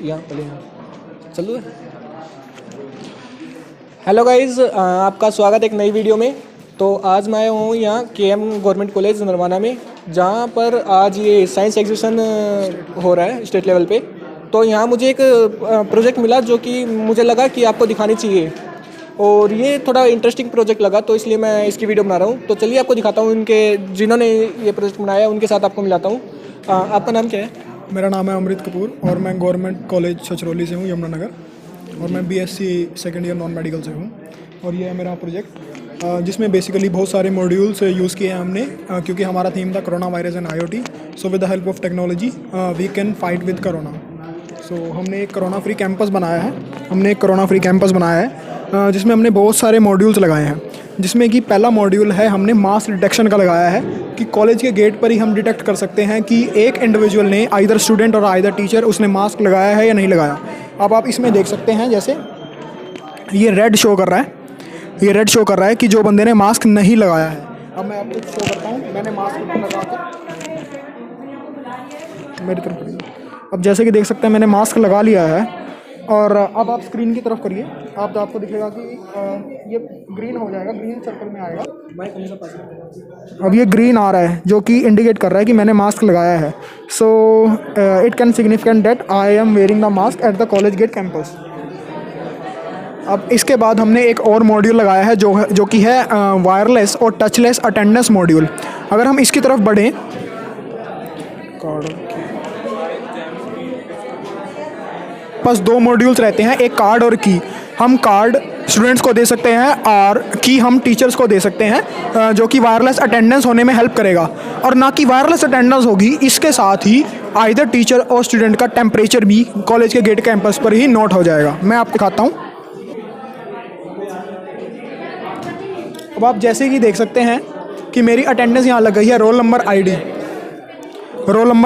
यहाँ पहले यहाँ चलो। हेलो गाइज़, आपका स्वागत है एक नई वीडियो में। तो आज मैं आया हूँ यहाँ KM गवर्नमेंट कॉलेज नरवाना में, जहाँ पर आज ये साइंस एग्जीबिशन हो रहा है स्टेट लेवल पे। तो यहाँ मुझे एक प्रोजेक्ट मिला जो कि मुझे लगा कि आपको दिखानी चाहिए, और ये थोड़ा इंटरेस्टिंग प्रोजेक्ट लगा, तो इसलिए मैं इसकी वीडियो बना रहा हूँ। तो चलिए आपको दिखाता हूँ इनके जिन्होंने ये प्रोजेक्ट बनाया, उनके साथ आपको मिलाता हूँ। आपका नाम क्या है? मेरा नाम है अमृत कपूर और मैं गवर्नमेंट कॉलेज छछरौली से हूँ, यमुनानगर, और मैं BSc second year non medical से हूँ। और ये है मेरा प्रोजेक्ट जिसमें बेसिकली बहुत सारे मॉड्यूल्स यूज़ किए हैं हमने, क्योंकि हमारा थीम था corona virus and IoT। So with the help of technology we can fight with corona. So हमने एक कोरोना फ्री कैंपस बनाया है जिसमें हमने बहुत सारे मॉड्यूल्स लगाए हैं, जिसमें कि पहला मॉड्यूल है हमने मास डिटेक्शन का लगाया है कि कॉलेज के गेट पर ही हम डिटेक्ट कर सकते हैं कि एक इंडिविजुअल ने, आइदर स्टूडेंट और आइदर टीचर, उसने मास्क लगाया है या नहीं लगाया। अब आप इसमें देख सकते हैं, जैसे ये रेड शो कर रहा है कि जो बंदे ने मास्क नहीं लगाया है। अब मैं आपको शो करता हूँ, मैंने मास्क लगा कर मेरी तरफ। अब जैसे कि देख सकते हैं मैंने मास्क लगा लिया है, और अब आप स्क्रीन की तरफ करिए, आपको दिखेगा कि ये ग्रीन हो जाएगा, ग्रीन सर्कल में आएगा। अब ये ग्रीन आ रहा है जो कि इंडिकेट कर रहा है कि मैंने मास्क लगाया है। So it can significant that I am wearing the mask at the college gate campus. अब इसके बाद हमने एक और मॉड्यूल लगाया है जो कि है वायरलेस और टचलेस अटेंडेंस मॉड्यूल। अगर हम इसकी तरफ बढ़ें, बस दो मॉड्यूल्स रहते हैं, एक कार्ड और की। हम कार्ड स्टूडेंट्स को दे सकते हैं और की हम टीचर्स को दे सकते हैं, जो कि वायरलेस अटेंडेंस होने में हेल्प करेगा। और ना कि वायरलेस अटेंडेंस होगी, इसके साथ ही आइदर टीचर और स्टूडेंट का टेम्परेचर भी कॉलेज के गेट कैंपस पर ही नोट हो जाएगा। मैं आपको दिखाता हूँ। अब आप जैसे कि देख सकते हैं कि मेरी अटेंडेंस यहाँ लग गई है, रोल नंबर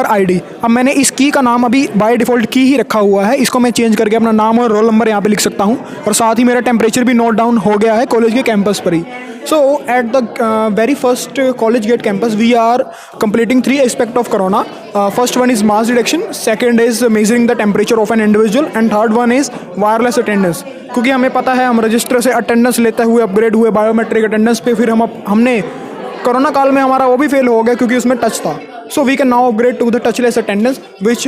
ID। अब मैंने इस की का नाम अभी बाय डिफ़ॉल्ट की ही रखा हुआ है, इसको मैं चेंज करके अपना नाम और रोल नंबर यहाँ पे लिख सकता हूँ, और साथ ही मेरा टेम्परेचर भी नोट डाउन हो गया है कॉलेज के कैंपस पर ही। So at the very first college gate campus we are completing 3 aspect of corona. First one is mass detection, second is measuring the temperature of an individual, and third one is wireless attendance. क्योंकि हमें पता है हम register से attendance लेते हुए upgrade हुए biometric attendance पे, फिर हमने कोरोना काल में हमारा वो भी फेल हो गया क्योंकि उसमें टच था। So we can now upgrade to the touchless attendance, which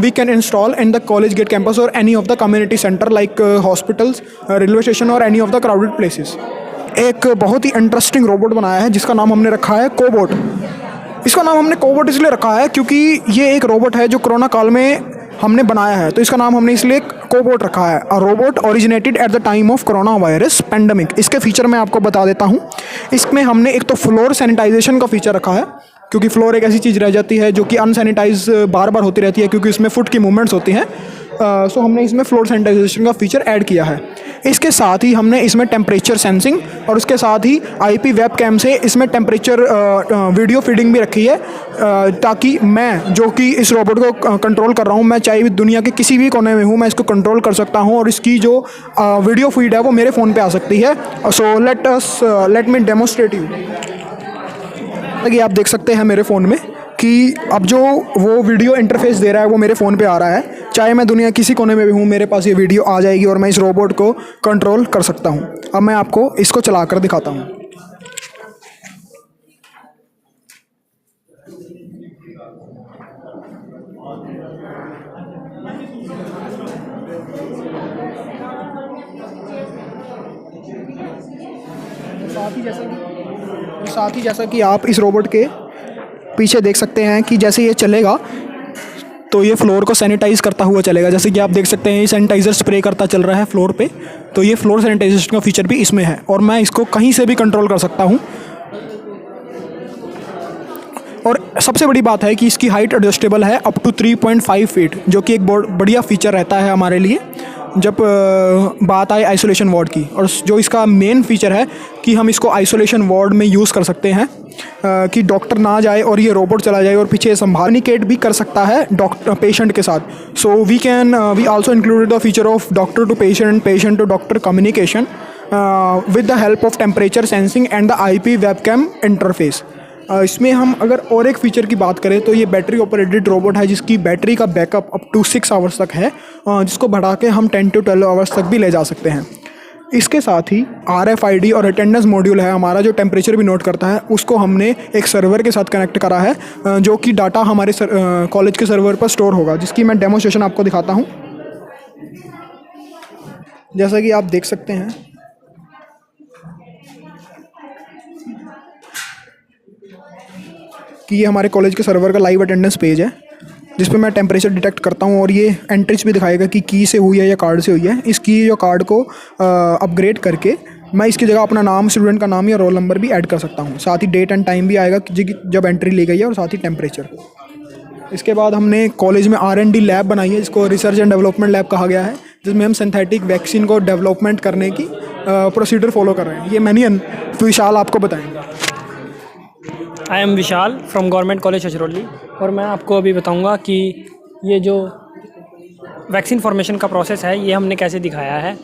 we can install in the college gate campus or any of the community center like hospitals, railway station or any of the crowded places. एक बहुत ही interesting robot बनाया है जिसका नाम हमने रखा है cobot. इसका नाम हमने कोबोट इसलिए रखा है क्योंकि ये एक रोबोट है जो कोरोना काल में हमने बनाया है, तो इसका नाम हमने इसलिए कोबोट रखा है। A robot originated at the time of corona virus pandemic. इसके फीचर मैं आपको बता देता हूँ। इसमें हमने एक तो फ्लोर सैनिटाइजेशन का फीचर रखा है, क्योंकि फ्लोर एक ऐसी चीज़ रह जाती है जो कि अनसैनिटाइज बार बार होती रहती है क्योंकि इसमें फुट की मूवमेंट्स होती हैं। सो हमने इसमें फ्लोर सैनिटाइजेशन का फीचर ऐड किया है। इसके साथ ही हमने इसमें टेम्परेचर सेंसिंग और उसके साथ ही IP वेब कैम से इसमें टेम्परेचर वीडियो फीडिंग भी रखी है, ताकि मैं जो कि इस रोबोट को कंट्रोल कर रहा हूँ, मैं चाहे भी दुनिया के किसी भी कोने में हूँ, मैं इसको कंट्रोल कर सकता हूँ और इसकी जो वीडियो फीड है वो मेरे फ़ोन पे आ सकती है। So let me demonstrate you. कि आप देख सकते हैं मेरे फ़ोन में कि अब जो वो वीडियो इंटरफेस दे रहा है वो मेरे फ़ोन पे आ रहा है। चाहे मैं दुनिया किसी कोने में भी हूँ, मेरे पास ये वीडियो आ जाएगी और मैं इस रोबोट को कंट्रोल कर सकता हूँ। अब मैं आपको इसको चला कर दिखाता हूँ। साथ ही जैसा कि आप इस रोबोट के पीछे देख सकते हैं कि जैसे ये चलेगा तो ये फ्लोर को सैनिटाइज़ करता हुआ चलेगा। जैसे कि आप देख सकते हैं ये सैनिटाइज़र स्प्रे करता चल रहा है फ्लोर पे, तो ये फ्लोर सैनिटाइजेशन का फीचर भी इसमें है और मैं इसको कहीं से भी कंट्रोल कर सकता हूँ। और सबसे बड़ी बात है कि इसकी हाइट एडजस्टेबल है अप टू 3.5 फीट, जो कि एक बहुत बढ़िया फीचर रहता है हमारे लिए जब बात आए आइसोलेशन वार्ड की। और जो इसका मेन फीचर है कि हम इसको आइसोलेशन वार्ड में यूज़ कर सकते हैं, कि डॉक्टर ना जाए और ये रोबोट चला जाए और पीछे कम्युनिकेट भी कर सकता है डॉक्टर पेशेंट के साथ। So we also included the feature of doctor to patient, patient to doctor communication with the help of temperature sensing and the IP webcam interface. इसमें हम अगर और एक फीचर की बात करें तो ये बैटरी ऑपरेटेड रोबोट है जिसकी बैटरी का बैकअप अप टू 6 आवर्स तक है, जिसको बढ़ा के हम 10 to 12 आवर्स तक भी ले जा सकते हैं। इसके साथ ही RFID और अटेंडेंस मॉड्यूल है हमारा, जो टेम्परेचर भी नोट करता है। उसको हमने एक सर्वर के साथ कनेक्ट करा है, जो कि डाटा हमारे कॉलेज के सर्वर पर स्टोर होगा, जिसकी मैं डेमोस्ट्रेशन आपको दिखाता हूँ। जैसा कि आप देख सकते हैं कि ये हमारे कॉलेज के सर्वर का लाइव अटेंडेंस पेज है, जिस पे मैं टेम्परेचर डिटेक्ट करता हूँ और ये एंट्रीज भी दिखाएगा कि की से हुई है या कार्ड से हुई है। इस की जो कार्ड को अपग्रेड करके मैं इसकी जगह अपना नाम, स्टूडेंट का नाम या रोल नंबर भी ऐड कर सकता हूँ। साथ ही डेट एंड टाइम भी आएगा कि जब एंट्री ली गई है, और साथ ही टेम्परेचर। इसके बाद हमने कॉलेज में R&D लैब बनाई है, जिसको रिसर्च एंड डेवलपमेंट लैब कहा गया है, जिसमें हम सिंथेटिक वैक्सीन को डेवलपमेंट करने की प्रोसीजर फॉलो कर रहे हैं। ये मैनियन विशाल आपको बताएंगे। I am Vishal from government college Chhachhrauli, और मैं आपको अभी बताऊंगा कि ये जो वैक्सीन फॉर्मेशन का प्रोसेस है ये हमने कैसे दिखाया है।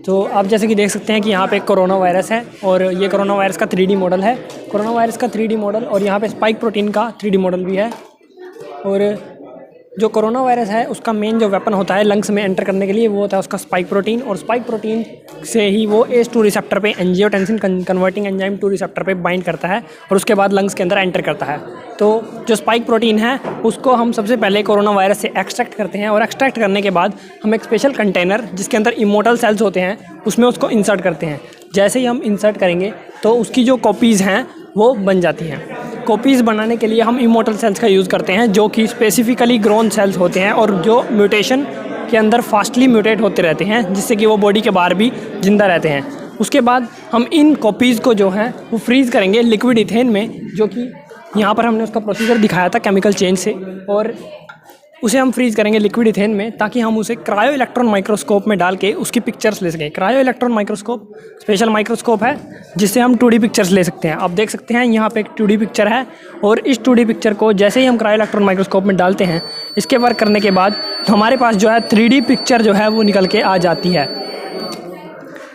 तो आप जैसे कि देख सकते हैं कि यहाँ पे एक कोरोना वायरस है, और ये कोरोना वायरस का 3D मॉडल है। कोरोना वायरस का 3D मॉडल, और यहाँ पे स्पाइक प्रोटीन का 3D मॉडल भी है। और जो कोरोना वायरस है उसका मेन जो वेपन होता है लंग्स में एंटर करने के लिए, वो होता है उसका स्पाइक प्रोटीन, और स्पाइक प्रोटीन से ही वो ACE2 रिसेप्टर पे एंजियोटेंसिन कन्वर्टिंग एंजाइम 2 रिसेप्टर पे बाइंड करता है, और उसके बाद लंग्स के अंदर एंटर करता है। तो जो स्पाइक प्रोटीन है उसको हम सबसे पहले कोरोना वायरस से एक्सट्रैक्ट करते हैं, और एक्सट्रैक्ट करने के बाद हम एक स्पेशल कंटेनर जिसके अंदर इमोर्टल सेल्स होते हैं उसमें उसको इंसर्ट करते हैं। जैसे ही हम इंसर्ट करेंगे तो उसकी जो कॉपीज़ हैं वो बन जाती हैं। कॉपीज़ बनाने के लिए हम इमोर्टल सेल्स का यूज़ करते हैं, जो कि स्पेसिफिकली ग्रोन सेल्स होते हैं और जो म्यूटेशन के अंदर फास्टली म्यूटेट होते रहते हैं, जिससे कि वो बॉडी के बाहर भी जिंदा रहते हैं। उसके बाद हम इन कॉपीज़ को जो है वो फ्रीज़ करेंगे लिक्विड इथेन में, जो कि यहाँ पर हमने उसका प्रोसीजर दिखाया था केमिकल चेंज से, और उसे हम फ्रीज़ करेंगे लिक्विड इथेन में, ताकि हम उसे क्रायो इलेक्ट्रॉन माइक्रोस्कोप में डाल के उसकी पिक्चर्स ले सकें। Cryo electron microscope special microscope है जिससे हम 2D पिक्चर्स ले सकते हैं। आप देख सकते हैं यहाँ पे एक 2D पिक्चर है, और इस 2D पिक्चर को जैसे ही हम क्रायो इलेक्ट्रॉन माइक्रोस्कोप में डालते हैं, इसके वर्क करने के बाद हमारे पास जो है 3D पिक्चर जो है वो निकल के आ जाती है।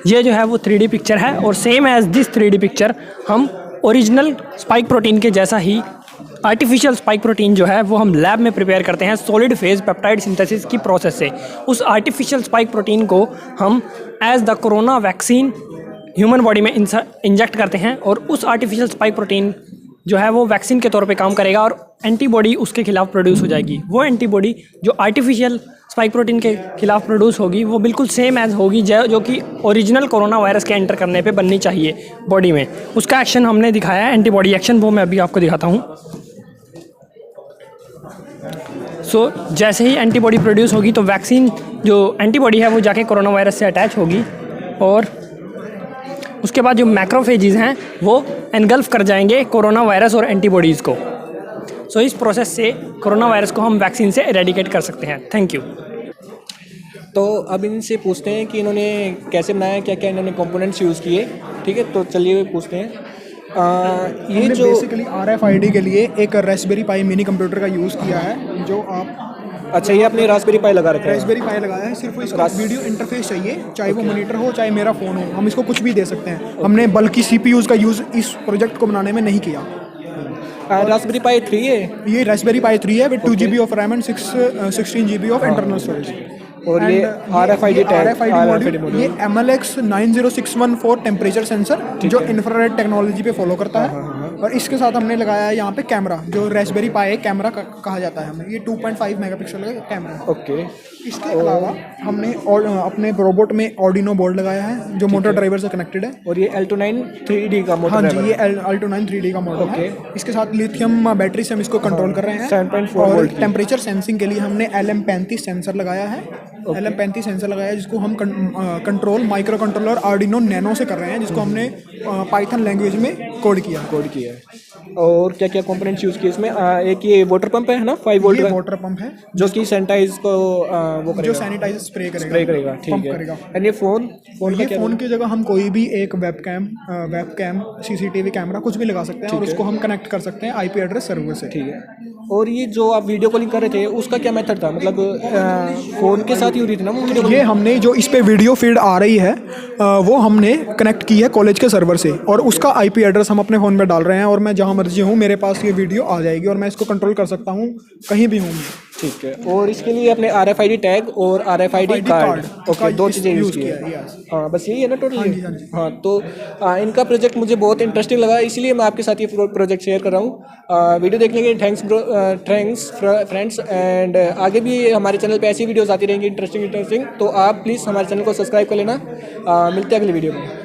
ये जो है वो 3D पिक्चर है, और same as this 3D picture हम ओरिजिनल स्पाइक प्रोटीन के जैसा ही आर्टिफिशियल स्पाइक प्रोटीन जो है वो हम लैब में प्रिपेयर करते हैं सॉलिड फेज पेप्टाइड सिंथेसिस की प्रोसेस से। उस आर्टिफिशियल स्पाइक प्रोटीन को हम as the corona vaccine human body में इंजेक्ट करते हैं, और उस आर्टिफिशियल स्पाइक प्रोटीन जो है वो वैक्सीन के तौर पे काम करेगा, और एंटीबॉडी उसके खिलाफ प्रोड्यूस हो जाएगी। वो एंटीबॉडी जो आर्टिफिशियल स्पाइक प्रोटीन के खिलाफ प्रोड्यूस होगी वो बिल्कुल सेम एज होगी जो कि ओरिजिनल कोरोना वायरस के एंटर करने पे बननी चाहिए बॉडी में। उसका एक्शन हमने दिखाया है, एंटीबॉडी एक्शन, वो मैं अभी आपको दिखाता हूँ। सो जैसे ही एंटीबॉडी प्रोड्यूस होगी तो वैक्सीन जो एंटीबॉडी है वो जाके कोरोना वायरस से अटैच होगी, और उसके बाद जो मैक्रोफेजेस हैं वो एनगल्फ कर जाएंगे कोरोना वायरस और एंटीबॉडीज़ को। सो इस प्रोसेस से कोरोना वायरस को हम वैक्सीन से एरेडिकेट कर सकते हैं। Thank you. तो अब इनसे पूछते हैं कि इन्होंने कैसे बनाया, क्या क्या इन्होंने कंपोनेंट्स यूज़ किए। ठीक है, तो चलिए पूछते हैं। ये जो बेसिकली RFID के लिए एक रास्पबेरी पाई मिनी कंप्यूटर का यूज़ किया है, जो आप अच्छा ये आपने रास्पबेरी पाई लगा रखा है। रास्पबेरी पाई लगाया है, सिर्फ इसका वीडियो इंटरफेस चाहिए, चाहे वो मॉनिटर हो चाहे मेरा फ़ोन हो, हम इसको कुछ भी दे सकते हैं। हमने बल्कि CPUs का यूज़ इस प्रोजेक्ट को बनाने में नहीं किया। रास्पबेरी पाई 3 है ये रास्पबेरी पाई 3 है with 2 GB of RAM and 16 GB of internal storage. और ये RFID मॉड्यूल, ये MLX 90614 टेम्परेचर सेंसर जो इंफ्रारेड टेक्नोलॉजी पे फॉलो करता है। और इसके साथ हमने लगाया है यहाँ पे कैमरा, जो रास्पबेरी पाई कैमरा कहा जाता है हमें। ये 2.5 मेगापिक्सल का कैमरा है। ओके। इसके अलावा हमने अपने रोबोट में ऑर्डिनो बोर्ड लगाया है, जो मोटर ड्राइवर से कनेक्टेड है। और ये L29 3D का मोटर। हाँ जी, ये L29 3D का मॉडल है। इसके साथ लिथियम बैटरी से हम इसको कंट्रोल कर रहे हैं। 7.4 और टेम्परेचर सेंसिंग के लिए हमने LM35 सेंसर लगाया है। LM35 सेंसर लगाया है जिसको हम control micro controller Arduino nano से कर रहे हैं, जिसको हमने पाइथन लैंग्वेज में कोड किया है। और क्या क्या कंपोनेंट्स यूज़ किए इसमें? एक ये वाटर पंप है ना, 5 वोल्ट का वाटर पंप है जो कि सैनिटाइज को वो करेगा, जो सैनिटाइजर स्प्रे करेगा। ठीक है। और ये फ़ोन की जगह हम कोई भी एक वेबकैम CCTV कैमरा कुछ भी लगा सकते हैं, और उसको हम कनेक्ट कर सकते हैं IP एड्रेस सर्वर से। ठीक है। और ये जो आप वीडियो कॉलिंग कर रहे थे उसका क्या मेथड था? मतलब फ़ोन के साथ ही हो रही थी ना वीडियो कॉलिंग? ये हमने जो इस पे वीडियो फीड आ रही है वो हमने कनेक्ट की है कॉलेज के सर्वर से, और उसका IP एड्रेस हम अपने फ़ोन पे डाल रहे हैं, और मैं जहाँ मर्जी हूँ मेरे पास ये वीडियो आ जाएगी और मैं इसको कंट्रोल कर सकता हूँ कहीं भी हूँ मैं। ठीक है, और इसके लिए अपने RFID टैग और RFID कार्ड, ओके, दो चीज़ें यूज़ की है। हाँ, बस यही है ना टोटल। हाँ जी। हाँ, तो इनका प्रोजेक्ट मुझे बहुत इंटरेस्टिंग लगा, इसीलिए मैं आपके साथ ये प्रोजेक्ट शेयर कर रहा हूँ। वीडियो देखने के लिए थैंक्स फ्रेंड्स, एंड आगे भी हमारे चैनल पे ऐसी वीडियोस आती रहेंगी इंटरेस्टिंग। तो आप प्लीज़ हमारे चैनल को सब्सक्राइब कर लेना। मिलते हैं अगली वीडियो में।